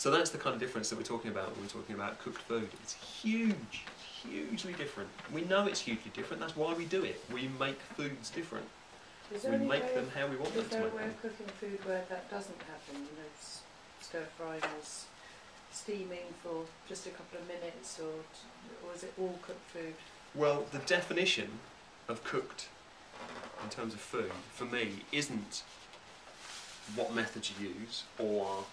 So that's the kind of difference that we're talking about when we're talking about cooked food. It's huge, hugely different. We know it's hugely different, that's why we do it. We make foods different. We make them how we want them to make them. Is there a way of cooking food where that doesn't happen? You know, stir frying or steaming for just a couple of minutes, or is it all cooked food? Well, the definition of cooked in terms of food, for me, isn't what method you use, or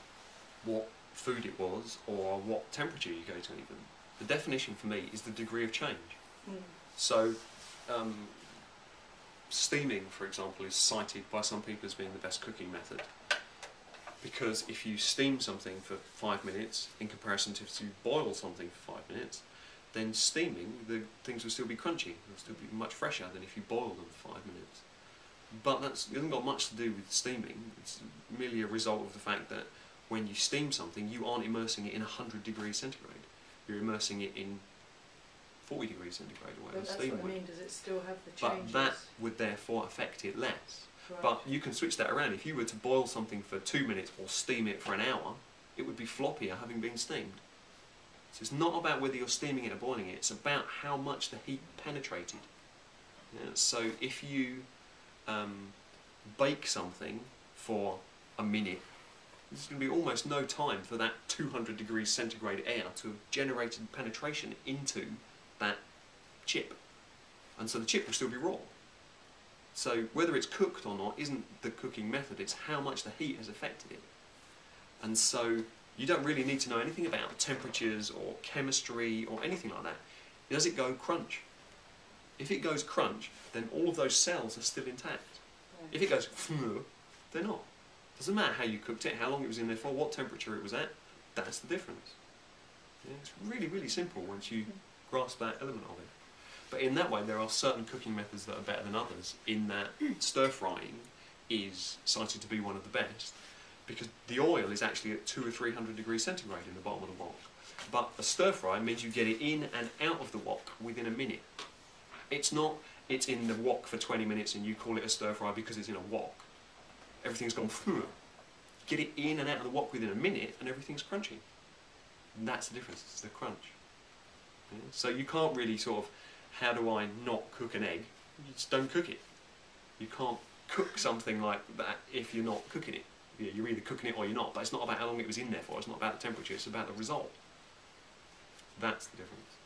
what food it was, or what temperature you go to even. The definition for me is the degree of change. So, steaming, for example, is cited by some people as being the best cooking method, because if you steam something for 5 minutes in comparison to if you boil something for 5 minutes, then steaming, the things will still be crunchy, they'll still be much fresher than if you boil them for 5 minutes. But it hasn't got much to do with steaming, it's merely a result of the fact that when you steam something, you aren't immersing it in 100 degrees centigrade, you're immersing it in 40 degrees centigrade or whatever steam would. That's what I mean, does it still have the changes? But that would therefore affect it less. Right. But you can switch that around. If you were to boil something for 2 minutes or steam it for an hour, it would be floppier having been steamed. So it's not about whether you're steaming it or boiling it, it's about how much the heat penetrated. Yeah, so if you bake something for a minute, there's going to be almost no time for that 200 degrees centigrade air to have generated penetration into that chip. And so the chip will still be raw. So whether it's cooked or not isn't the cooking method, it's how much the heat has affected it. And so you don't really need to know anything about temperatures or chemistry or anything like that. Does it go crunch? If it goes crunch, then all of those cells are still intact. Yeah. If it goes they're not. Doesn't matter how you cooked it, how long it was in there for, what temperature it was at, that's the difference. Yeah, it's really, really simple once you grasp that element of it. But in that way, there are certain cooking methods that are better than others, in that stir frying is cited to be one of the best, because the oil is actually at 200 or 300 degrees centigrade in the bottom of the wok. But a stir fry means you get it in and out of the wok within a minute. It's not, it's in the wok for 20 minutes and you call it a stir fry because it's in a wok. Everything's gone through. Get it in and out of the wok within a minute and everything's crunchy. And that's the difference, it's the crunch. Yeah? So you can't really sort of, how do I not cook an egg? You just don't cook it. You can't cook something like that if you're not cooking it. Yeah, you're either cooking it or you're not, but it's not about how long it was in there for, it's not about the temperature, it's about the result. That's the difference.